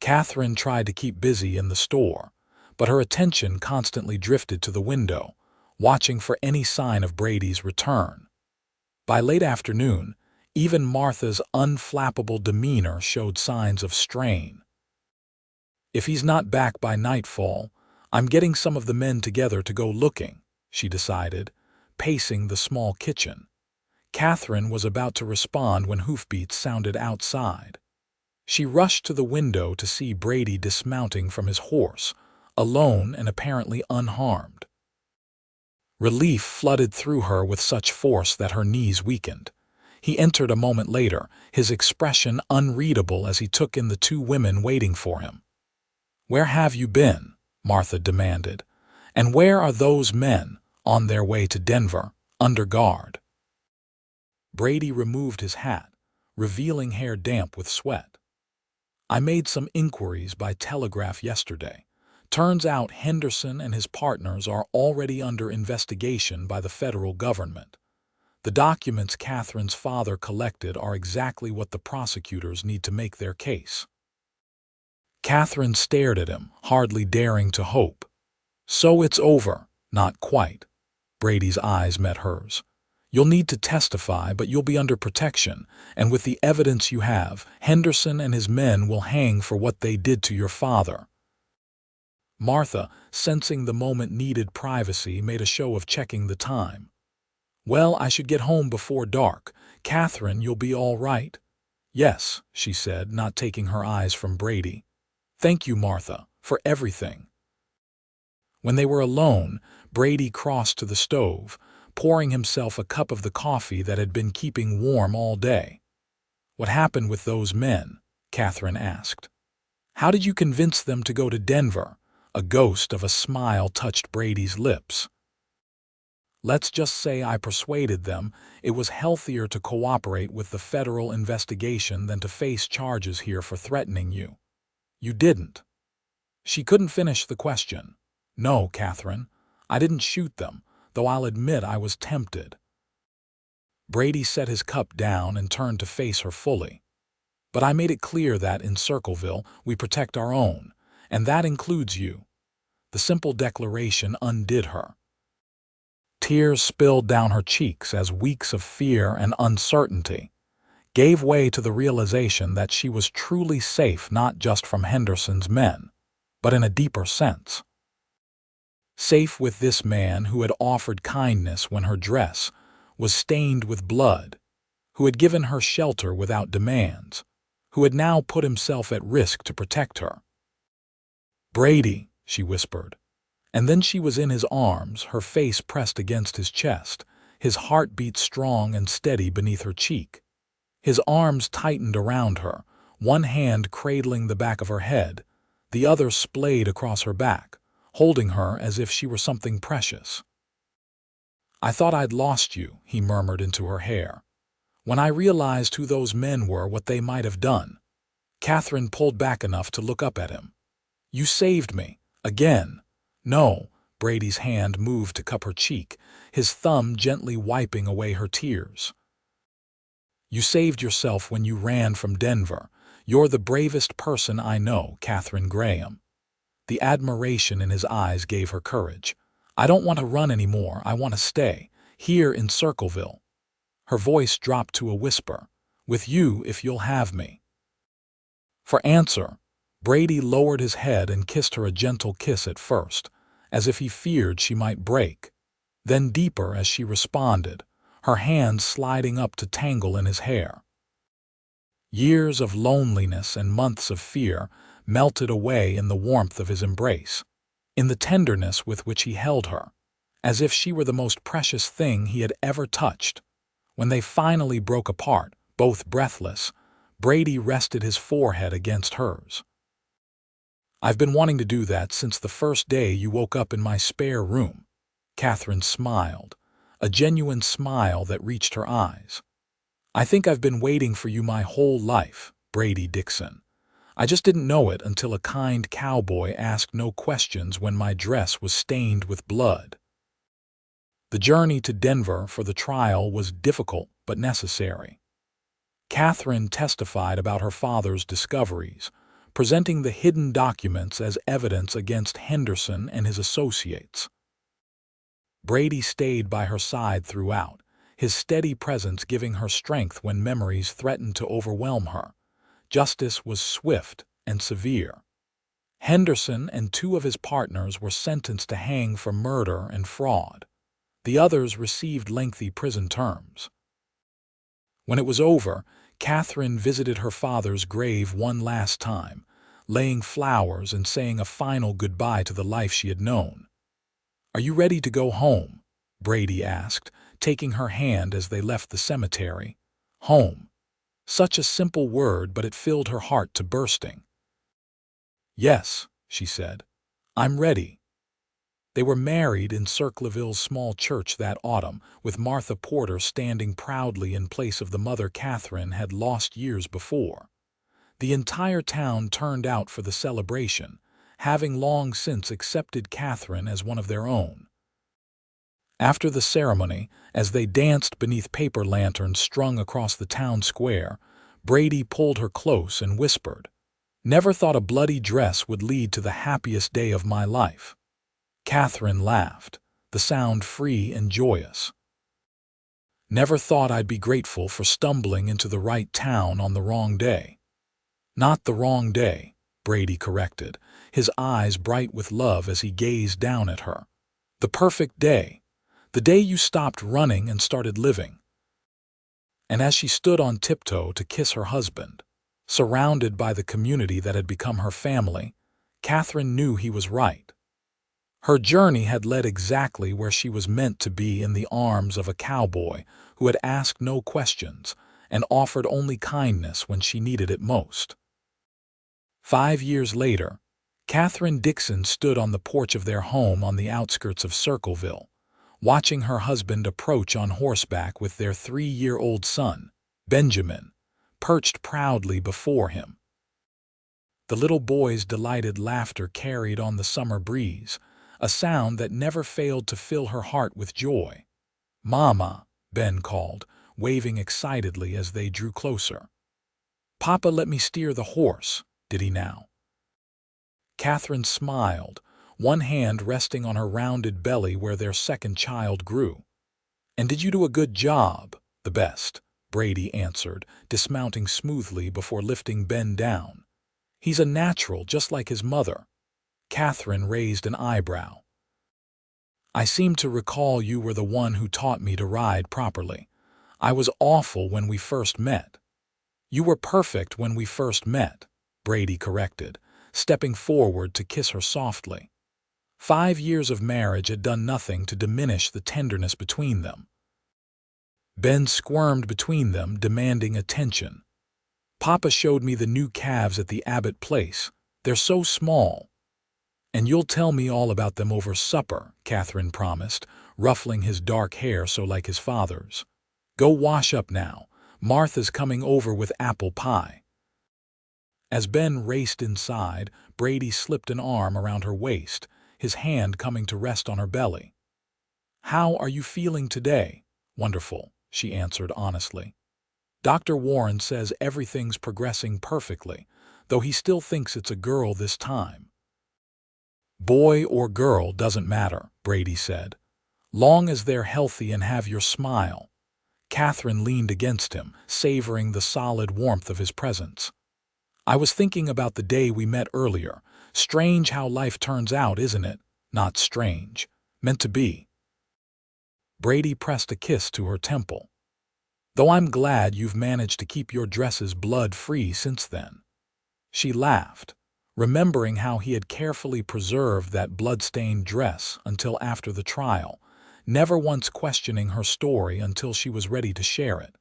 Katherine tried to keep busy in the store, but her attention constantly drifted to the window, watching for any sign of Brady's return. By late afternoon, even Martha's unflappable demeanor showed signs of strain. If he's not back by nightfall, I'm getting some of the men together to go looking, she decided, pacing the small kitchen. Katherine was about to respond when hoofbeats sounded outside. She rushed to the window to see Brady dismounting from his horse, alone and apparently unharmed. Relief flooded through her with such force that her knees weakened. He entered a moment later, his expression unreadable as he took in the two women waiting for him. "Where have you been?" Martha demanded. "And where are those men, on their way to Denver, under guard?" Brady removed his hat, revealing hair damp with sweat. "I made some inquiries by telegraph yesterday. Turns out Henderson and his partners are already under investigation by the federal government. The documents Katherine's father collected are exactly what the prosecutors need to make their case." Katherine stared at him, hardly daring to hope. "So it's over." "Not quite." Brady's eyes met hers. "You'll need to testify, but you'll be under protection, and with the evidence you have, Henderson and his men will hang for what they did to your father." Martha, sensing the moment needed privacy, made a show of checking the time. "Well, I should get home before dark. Katherine, you'll be all right?" "Yes," she said, not taking her eyes from Brady. "Thank you, Martha, for everything." When they were alone, Brady crossed to the stove, pouring himself a cup of the coffee that had been keeping warm all day. "What happened with those men?" Katherine asked. "How did you convince them to go to Denver?" A ghost of a smile touched Brady's lips. "Let's just say I persuaded them. It was healthier to cooperate with the federal investigation than to face charges here for threatening you." "You didn't." She couldn't finish the question. "No, Katherine, I didn't shoot them, though I'll admit I was tempted." Brady set his cup down and turned to face her fully. "But I made it clear that, in Circleville, we protect our own, and that includes you." The simple declaration undid her. Tears spilled down her cheeks as weeks of fear and uncertainty gave way to the realization that she was truly safe not just from Henderson's men, but in a deeper sense. Safe with this man who had offered kindness when her dress was stained with blood, who had given her shelter without demands, who had now put himself at risk to protect her. "Brady," she whispered. And then she was in his arms, her face pressed against his chest, his heart beat strong and steady beneath her cheek. His arms tightened around her, one hand cradling the back of her head, the other splayed across her back, holding her as if she were something precious. "I thought I'd lost you," he murmured into her hair. "When I realized who those men were, what they might have done." Katherine pulled back enough to look up at him. "You saved me. Again." "No." Brady's hand moved to cup her cheek, his thumb gently wiping away her tears. "You saved yourself when you ran from Denver. You're the bravest person I know, Katherine Graham." The admiration in his eyes gave her courage. "I don't want to run anymore. I want to stay, here in Circleville." Her voice dropped to a whisper. "With you if you'll have me." For answer, Brady lowered his head and kissed her a gentle kiss at first, as if he feared she might break, then deeper as she responded, her hands sliding up to tangle in his hair. Years of loneliness and months of fear melted away in the warmth of his embrace, in the tenderness with which he held her, as if she were the most precious thing he had ever touched. When they finally broke apart, both breathless, Brady rested his forehead against hers. "I've been wanting to do that since the first day you woke up in my spare room." Katherine smiled, a genuine smile that reached her eyes. I think I've been waiting for you my whole life, Brady Dixon. I just didn't know it until a kind cowboy asked no questions when my dress was stained with blood. The journey to Denver for the trial was difficult but necessary. Katherine testified about her father's discoveries, presenting the hidden documents as evidence against Henderson and his associates. Brady stayed by her side throughout, his steady presence giving her strength when memories threatened to overwhelm her. Justice was swift and severe. Henderson and two of his partners were sentenced to hang for murder and fraud. The others received lengthy prison terms. When it was over, Katherine visited her father's grave one last time, laying flowers and saying a final goodbye to the life she had known. "Are you ready to go home?" Brady asked, taking her hand as they left the cemetery. Home. Such a simple word, but it filled her heart to bursting. "Yes," she said. "I'm ready." They were married in Circleville's small church that autumn, with Martha Porter standing proudly in place of the mother Katherine had lost years before. The entire town turned out for the celebration, having long since accepted Katherine as one of their own. After the ceremony, as they danced beneath paper lanterns strung across the town square, Brady pulled her close and whispered, "Never thought a bloody dress would lead to the happiest day of my life." Katherine laughed, the sound free and joyous. "Never thought I'd be grateful for stumbling into the right town on the wrong day." "Not the wrong day," Brady corrected, his eyes bright with love as he gazed down at her. "The perfect day. The day you stopped running and started living." And as she stood on tiptoe to kiss her husband, surrounded by the community that had become her family, Katherine knew he was right. Her journey had led exactly where she was meant to be, in the arms of a cowboy who had asked no questions and offered only kindness when she needed it most. 5 years later, Katherine Dixon stood on the porch of their home on the outskirts of Circleville, watching her husband approach on horseback with their 3-year-old son, Benjamin, perched proudly before him. The little boy's delighted laughter carried on the summer breeze, a sound that never failed to fill her heart with joy. "Mama," Ben called, waving excitedly as they drew closer. "Papa let me steer the horse, did he now?" Katherine smiled, one hand resting on her rounded belly where their second child grew. "And did you do a good job?" "The best," Brady answered, dismounting smoothly before lifting Ben down. "He's a natural, just like his mother." Katherine raised an eyebrow. "I seem to recall you were the one who taught me to ride properly. I was awful when we first met." "You were perfect when we first met," Brady corrected, stepping forward to kiss her softly. 5 years of marriage had done nothing to diminish the tenderness between them. Ben squirmed between them, demanding attention. "Papa showed me the new calves at the Abbott place. They're so small." "And you'll tell me all about them over supper," Katherine promised, ruffling his dark hair so like his father's. "Go wash up now. Martha's coming over with apple pie." As Ben raced inside, Brady slipped an arm around her waist, his hand coming to rest on her belly. "How are you feeling today?" "Wonderful," she answered honestly. "Dr. Warren says everything's progressing perfectly, though he still thinks it's a girl this time." "Boy or girl doesn't matter," Brady said. "Long as they're healthy and have your smile." Katherine leaned against him, savoring the solid warmth of his presence. "I was thinking about the day we met earlier. Strange how life turns out, isn't it?" "Not strange. Meant to be." Brady pressed a kiss to her temple. "Though I'm glad you've managed to keep your dresses blood-free since then." She laughed, remembering how he had carefully preserved that blood-stained dress until after the trial, never once questioning her story until she was ready to share it.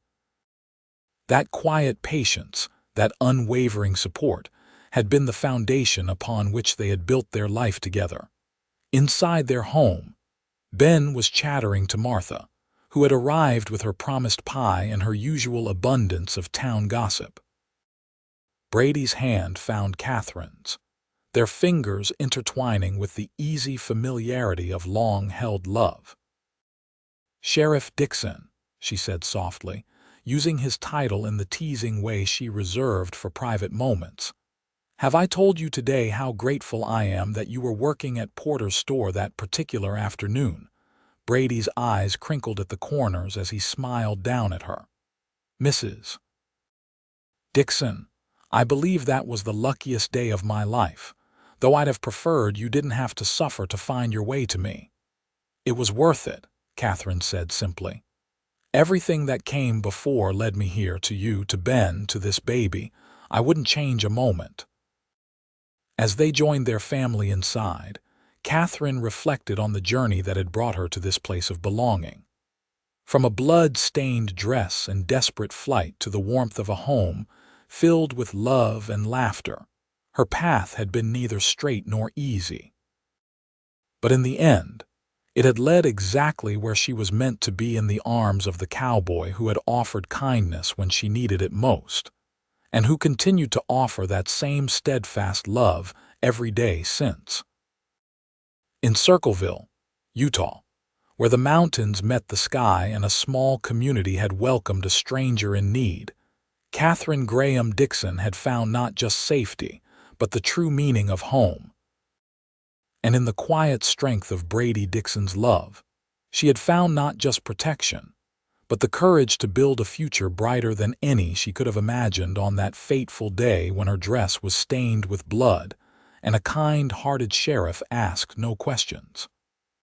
That quiet patience, that unwavering support, had been the foundation upon which they had built their life together. Inside their home, Ben was chattering to Martha, who had arrived with her promised pie and her usual abundance of town gossip. Brady's hand found Katherine's, their fingers intertwining with the easy familiarity of long-held love. "Sheriff Dixon," she said softly, using his title in the teasing way she reserved for private moments. "Have I told you today how grateful I am that you were working at Porter's store that particular afternoon?" Brady's eyes crinkled at the corners as he smiled down at her. "Mrs. Dixon, I believe that was the luckiest day of my life, though I'd have preferred you didn't have to suffer to find your way to me." "It was worth it," Katherine said simply. "Everything that came before led me here, to you, to Ben, to this baby. I wouldn't change a moment." As they joined their family inside, Katherine reflected on the journey that had brought her to this place of belonging. From a blood-stained dress and desperate flight to the warmth of a home filled with love and laughter, her path had been neither straight nor easy. But in the end, it had led exactly where she was meant to be, in the arms of the cowboy who had offered kindness when she needed it most, and who continued to offer that same steadfast love every day since. In Circleville, Utah, where the mountains met the sky and a small community had welcomed a stranger in need, Katherine Graham Dixon had found not just safety, but the true meaning of home. And in the quiet strength of Brady Dixon's love, she had found not just protection, but the courage to build a future brighter than any she could have imagined on that fateful day when her dress was stained with blood and a kind-hearted sheriff asked no questions.